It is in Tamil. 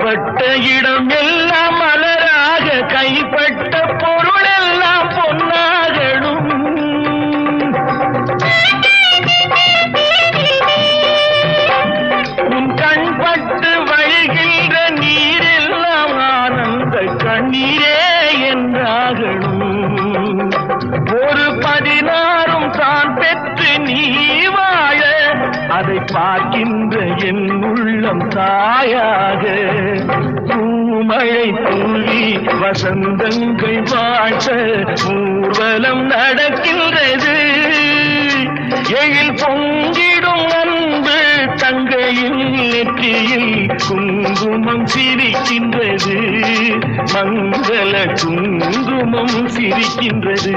கால்பட்ட இடம் எல்லாம் மலராக கைப்பட்ட பொருள் எல்லாம் பொன்னாகணும். உன் கண்பட்டு வழிகின்ற நீரெல்லாம் ஆனந்த கண்ணீரே என்றாகணும். ஒரு 16 தான் பெற்று நீ வாழ அதை பார்க்கின்ற என் உள்ளம் தாயாக. பூமழை தூவி வசந்தங்கள் வாழ்த்த ஊர்வலம் நடக்கின்றது. எழில் பொங்கிடும் அன்பு தங்கையில் நெற்றியில் குங்குமம் சிரிக்கின்றது. மங்கள குங்குமம் சிரிக்கின்றது.